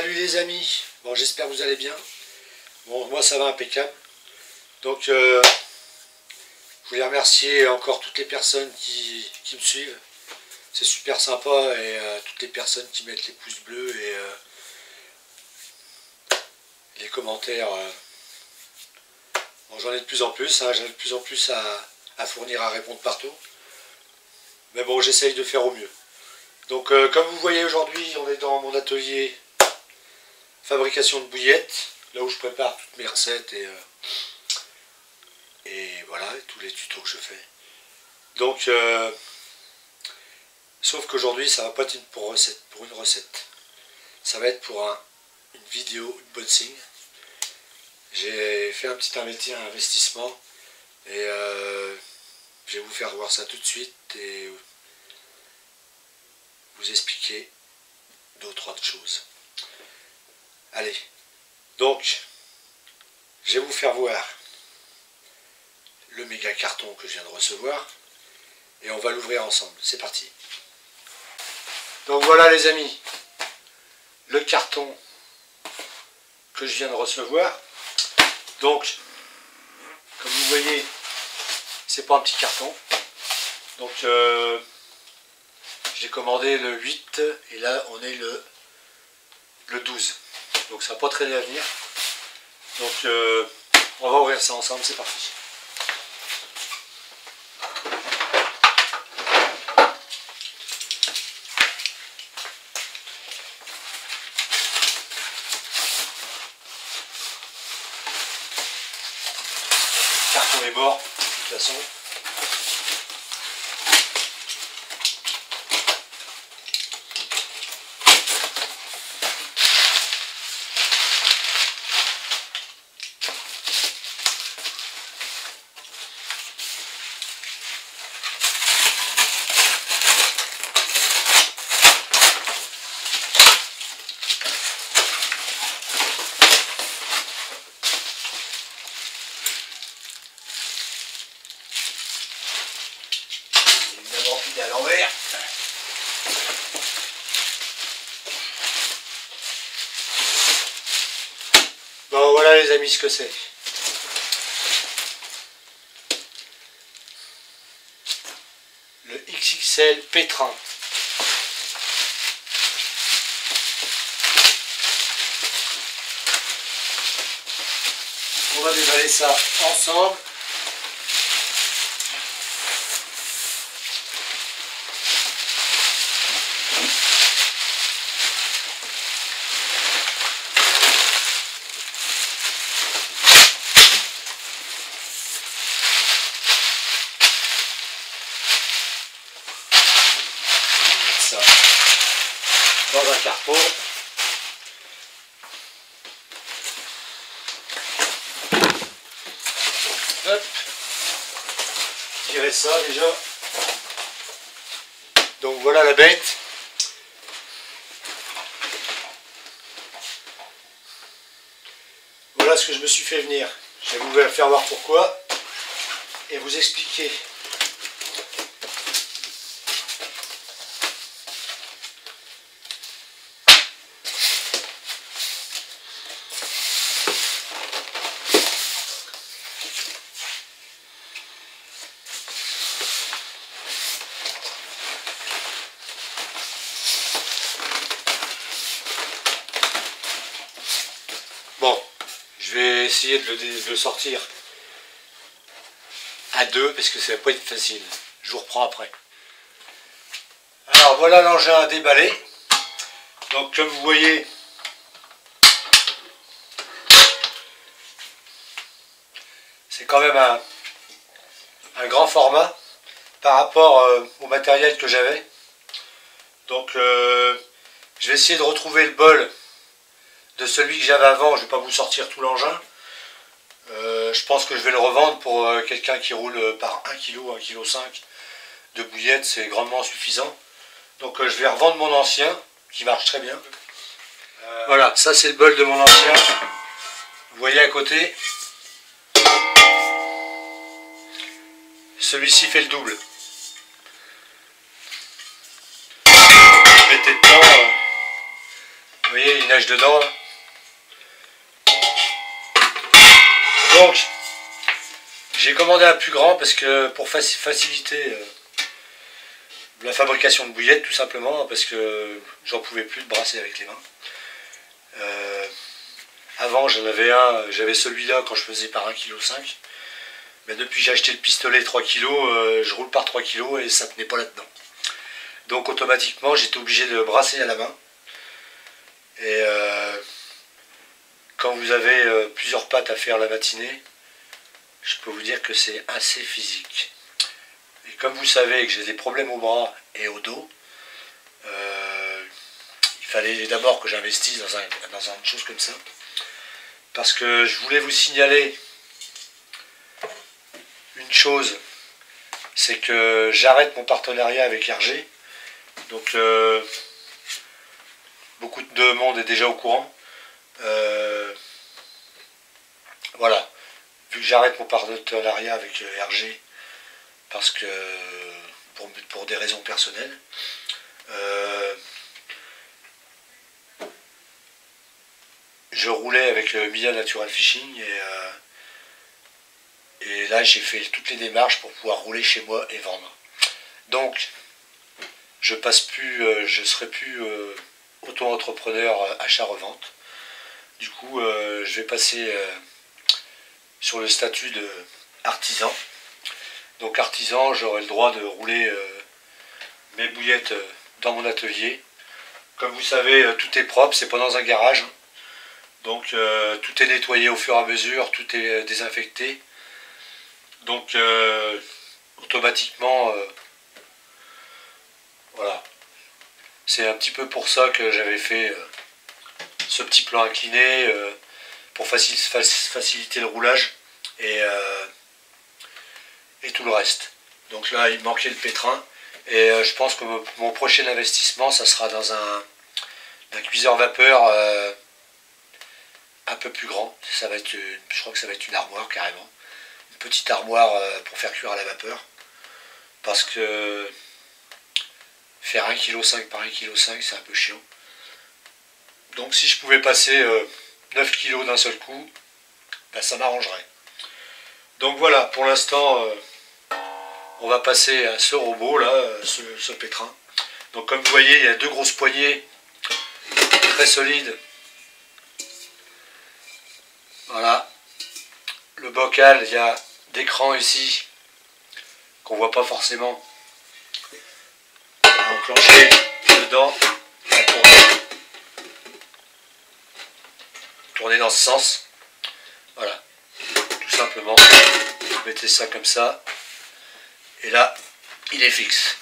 Salut les amis, bon j'espère que vous allez bien. Bon moi ça va impeccable. Donc je voulais remercier encore toutes les personnes qui me suivent. C'est super sympa et toutes les personnes qui mettent les pouces bleus et les commentaires. Bon, j'en ai de plus en plus, hein, j'en ai de plus en plus à fournir, à répondre partout. Mais bon j'essaye de faire au mieux. Donc comme vous voyez aujourd'hui on est dans mon atelier fabrication de bouillettes, là où je prépare toutes mes recettes et voilà, tous les tutos que je fais. Donc, sauf qu'aujourd'hui, ça va pas être pour une recette. Ça va être pour une vidéo unboxing. J'ai fait un petit investissement et je vais vous faire voir ça tout de suite et vous expliquer d'autres choses. Allez, donc, je vais vous faire voir le méga carton que je viens de recevoir et on va l'ouvrir ensemble. C'est parti. Donc voilà les amis, le carton que je viens de recevoir. Donc, comme vous voyez, c'est pas un petit carton. Donc, j'ai commandé le 8 et là on est le 12. Donc ça n'a pas traîné à venir. Donc on va ouvrir ça ensemble, c'est parti. Carton les bords, de toute façon. Il est à l'envers. Bon voilà les amis ce que c'est. Le XXL P30. On va déballer ça ensemble. Ça dans un carton. Hop, tirer ça déjà. Donc voilà la bête. Voilà ce que je me suis fait venir. Je vais vous faire voir pourquoi et vous expliquer. Bon, je vais essayer de le sortir à deux parce que ça va pas être facile. Je vous reprends après. Alors voilà l'engin à déballer. Donc comme vous voyez, c'est quand même un grand format par rapport au matériel que j'avais. Donc je vais essayer de retrouver le bol de celui que j'avais avant. Je ne vais pas vous sortir tout l'engin. Je pense que je vais le revendre pour quelqu'un qui roule par 1 kg, 1,5 kg de bouillettes, c'est grandement suffisant. Donc je vais revendre mon ancien, qui marche très bien. Voilà, ça c'est le bol de mon ancien. Vous voyez à côté. Celui-ci fait le double. Mettez dedans, vous voyez, nage dedans là. Donc j'ai commandé un plus grand parce que pour faciliter la fabrication de bouillettes tout simplement, parce que j'en pouvais plus de brasser avec les mains. Avant j'en avais un, j'avais celui-là quand je faisais par 1,5 kg. Mais depuis que j'ai acheté le pistolet 3 kg, je roule par 3 kg et ça tenait pas là-dedans. Donc automatiquement j'étais obligé de brasser à la main. Et quand vous avez plusieurs pâtes à faire la matinée, je peux vous dire que c'est assez physique. Et comme vous savez que j'ai des problèmes au bras et au dos, il fallait d'abord que j'investisse dans une chose comme ça. Parce que je voulais vous signaler une chose, c'est que j'arrête mon partenariat avec RG. Donc beaucoup de monde est déjà au courant. Voilà, vu que j'arrête mon partenariat avec RG, parce que pour des raisons personnelles, je roulais avec Mia Natural Fishing et là j'ai fait toutes les démarches pour pouvoir rouler chez moi et vendre. Donc je serai plus auto-entrepreneur achat-revente. Du coup je vais passer sur le statut de artisan. Donc artisan, j'aurai le droit de rouler mes bouillettes dans mon atelier. Comme vous savez, tout est propre, c'est pas dans un garage. Donc tout est nettoyé au fur et à mesure, tout est désinfecté. Donc automatiquement, voilà. C'est un petit peu pour ça que j'avais fait ce petit plan incliné pour faciliter le roulage et tout le reste. Donc là, il manquait le pétrin et je pense que mon prochain investissement, ça sera dans un cuiseur vapeur un peu plus grand. Ça va être je crois que ça va être une armoire carrément. Une petite armoire pour faire cuire à la vapeur. Parce que faire 1,5 kg par 1,5 kg, c'est un peu chiant. Donc si je pouvais passer 9 kg d'un seul coup, ben, ça m'arrangerait. Donc voilà, pour l'instant, on va passer à ce robot là, ce pétrin. Donc comme vous voyez, il y a deux grosses poignées très solides. Voilà. Le bocal, il y a des crans ici qu'on voit pas forcément. On va enclencher dedans, tourner dans ce sens. Voilà. Tout simplement. Vous mettez ça comme ça. Et là, il est fixe.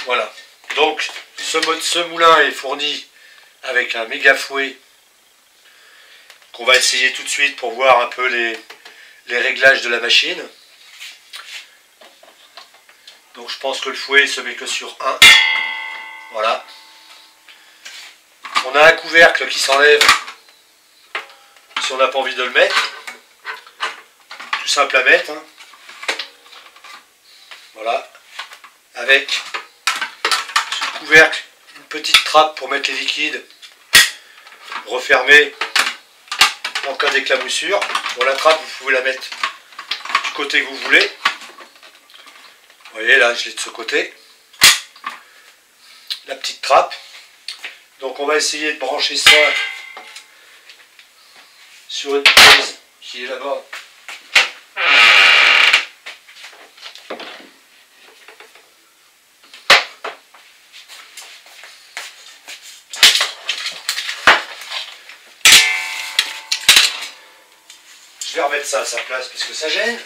Voilà. Donc, ce moulin est fourni avec un méga fouet qu'on va essayer tout de suite pour voir un peu les réglages de la machine. Donc je pense que le fouet se met que sur 1. Voilà. On a un couvercle qui s'enlève si on n'a pas envie de le mettre. Tout simple à mettre. Hein. Voilà. Avec ce couvercle, une petite trappe pour mettre les liquides. Refermée en cas d'éclaboussure. Bon, la trappe, vous pouvez la mettre du côté que vous voulez. Vous voyez, là, je l'ai de ce côté. La petite trappe. Donc, on va essayer de brancher ça sur une prise qui est là-bas. Je vais remettre ça à sa place parce que ça gêne.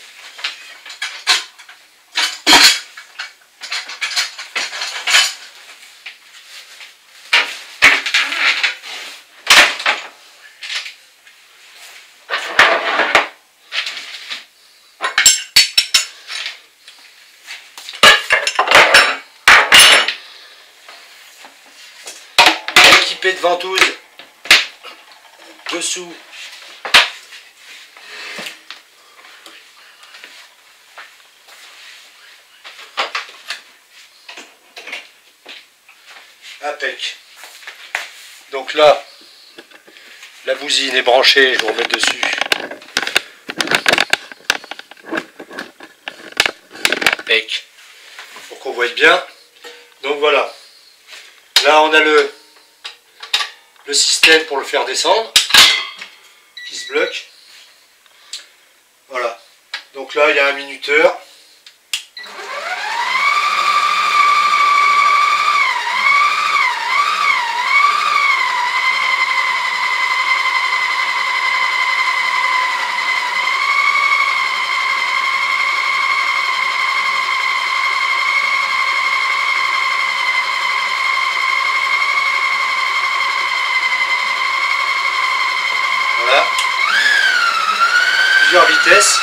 Équipé de ventouses dessous. Impec. Donc là, La bousine est branchée, je vais remettre dessus. Bec. Pour qu'on voie bien. Donc voilà. Là on a le système pour le faire descendre. Qui se bloque. Voilà. Donc là il y a un minuteur. Plusieurs vitesses.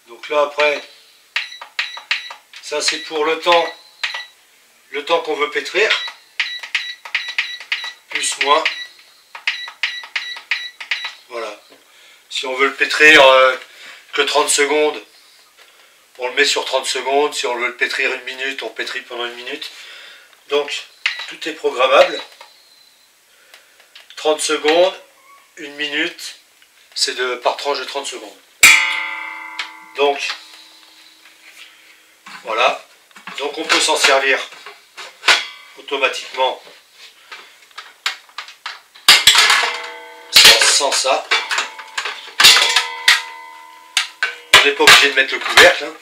Donc là après, ça c'est pour le temps qu'on veut pétrir, plus moins. Voilà. Si on veut le pétrir que 30 secondes, on le met sur 30 secondes. Si on veut le pétrir 1 minute, on pétrit pendant 1 minute. Donc tout est programmable. 30 secondes, 1 minute, c'est par tranche de 30 secondes. Donc voilà, donc on peut s'en servir automatiquement sans ça. On n'est pas obligé de mettre le couvercle, hein.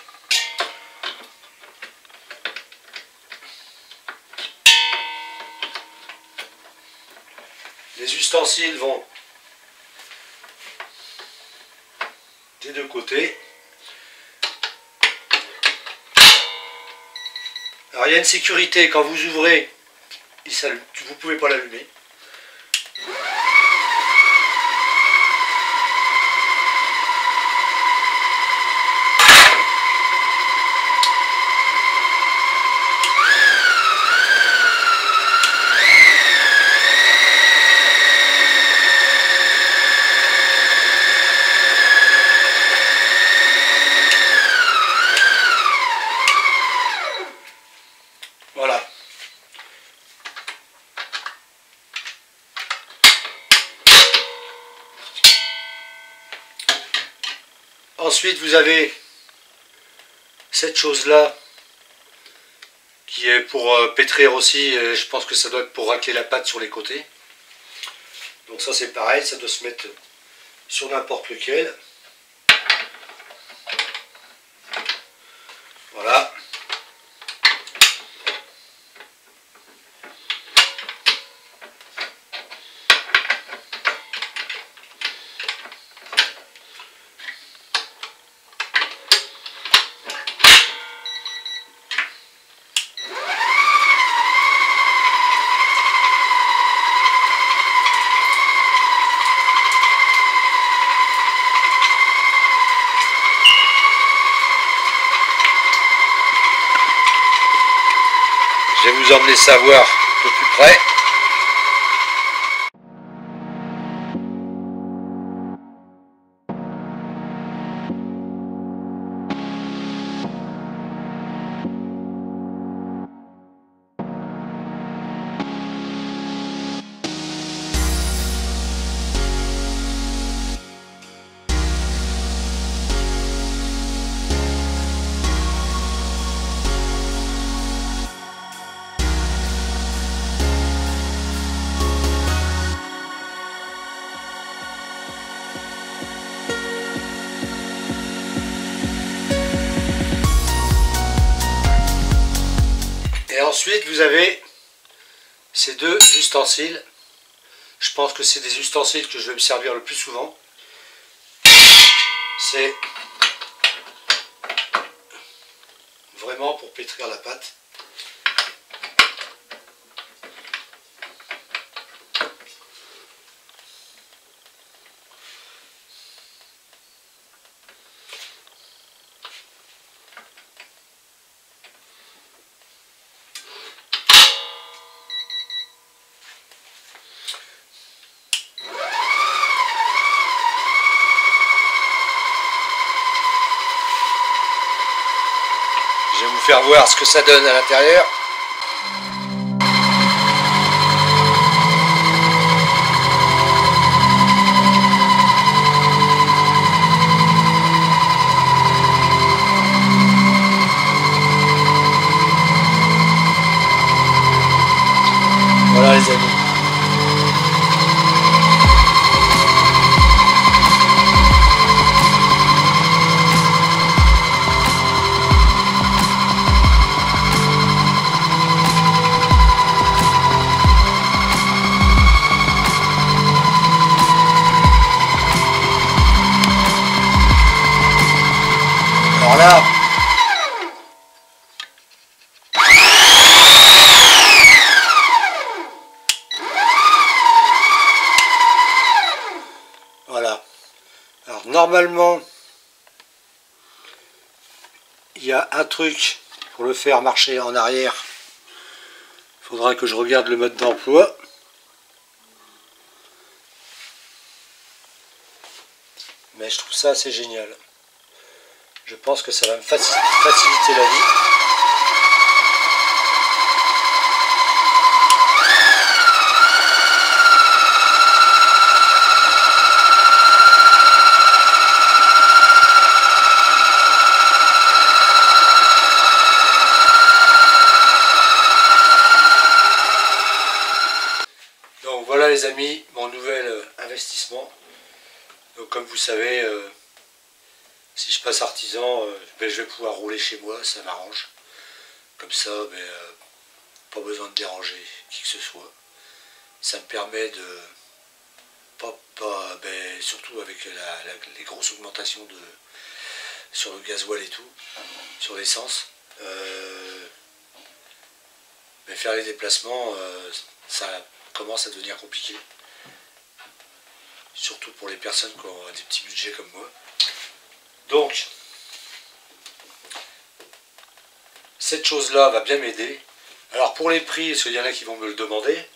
Les ustensiles vont des deux côtés. Alors il y a une sécurité, quand vous ouvrez, vous ne pouvez pas l'allumer. Voilà. Ensuite, vous avez cette chose-là qui est pour pétrir aussi. Je pense que ça doit être pour racler la pâte sur les côtés. Donc ça, c'est pareil, ça doit se mettre sur n'importe lequel. Voilà. Je vais vous emmener ça voir un peu plus près. Et ensuite, vous avez ces deux ustensiles. Je pense que c'est des ustensiles que je vais me servir le plus souvent. c'est vraiment pour pétrir la pâte. Je vais vous faire voir ce que ça donne à l'intérieur. Voilà les amis. Alors là, voilà. Alors normalement, il y a un truc pour le faire marcher en arrière. Il faudra que je regarde le mode d'emploi. Mais je trouve ça assez génial. Je pense que ça va me faciliter la vie. Donc voilà les amis, mon nouvel investissement. Donc comme vous savez, si je passe artisan, je vais pouvoir rouler chez moi, ça m'arrange. Comme ça, pas besoin de déranger qui que ce soit. Ça me permet de, surtout avec les grosses augmentations sur le gasoil et tout, sur l'essence, mais faire les déplacements, ça commence à devenir compliqué. Surtout pour les personnes qui ont des petits budgets comme moi. Donc, cette chose-là va bien m'aider. Alors pour les prix, parce qu'il y en a qui vont me le demander.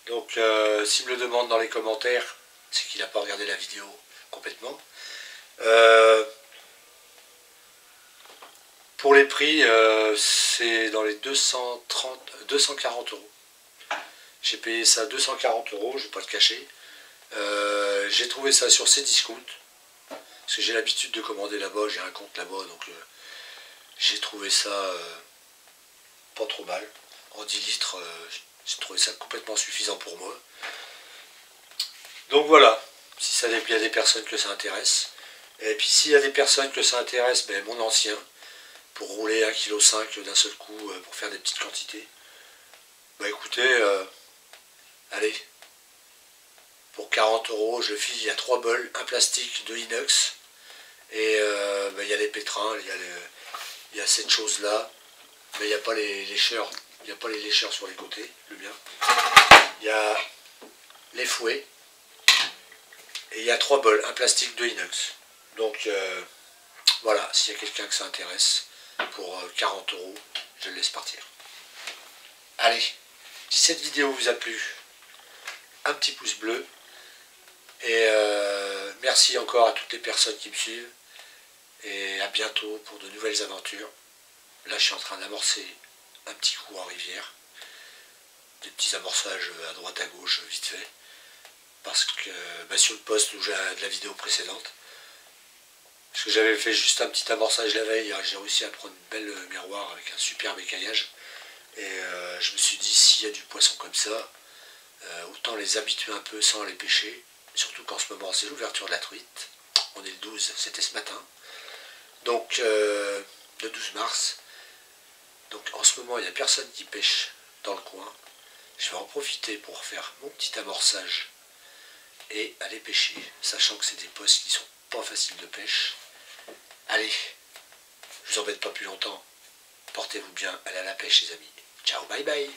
Donc s'il me le demande dans les commentaires, c'est qu'il n'a pas regardé la vidéo complètement. Pour les prix, c'est dans les 240 euros. J'ai payé ça 240 euros, je ne vais pas le cacher. J'ai trouvé ça sur Cdiscount. Parce que j'ai l'habitude de commander là-bas, j'ai un compte là-bas, donc j'ai trouvé ça pas trop mal. En 10 litres, j'ai trouvé ça complètement suffisant pour moi. Donc voilà, si ça il y a des personnes que ça intéresse. Et puis s'il y a des personnes que ça intéresse, mon ancien, pour rouler 1,5 kg d'un seul coup, pour faire des petites quantités. Écoutez, allez, pour 40 euros, je file, il y a 3 bols, un plastique de inox, et il y a les pétrins, il y a cette chose-là, mais il n'y a pas les lécheurs, il n'y a pas les lécheurs sur les côtés, le mien. Il y a les fouets, et il y a 3 bols, un plastique de inox. Donc voilà, s'il y a quelqu'un que ça intéresse, pour 40 euros, je le laisse partir. Allez, si cette vidéo vous a plu, un petit pouce bleu. Et merci encore à toutes les personnes qui me suivent. Et à bientôt pour de nouvelles aventures. Là, je suis en train d'amorcer un petit coup en rivière. Des petits amorçages à droite à gauche, vite fait. Parce que sur le post de la vidéo précédente, parce que j'avais fait juste un petit amorçage la veille, j'ai réussi à prendre une belle miroir avec un superbe écaillage. Et je me suis dit, s'il y a du poisson comme ça, autant les habituer un peu sans les pêcher. Surtout qu'en ce moment c'est l'ouverture de la truite. On est le 12, c'était ce matin. Donc le 12 mars. Donc en ce moment il n'y a personne qui pêche dans le coin. Je vais en profiter pour faire mon petit amorçage et aller pêcher. Sachant que c'est des postes qui sont pas facile de pêche. Allez, je vous embête pas plus longtemps. Portez-vous bien, allez à la pêche les amis. Ciao, bye bye.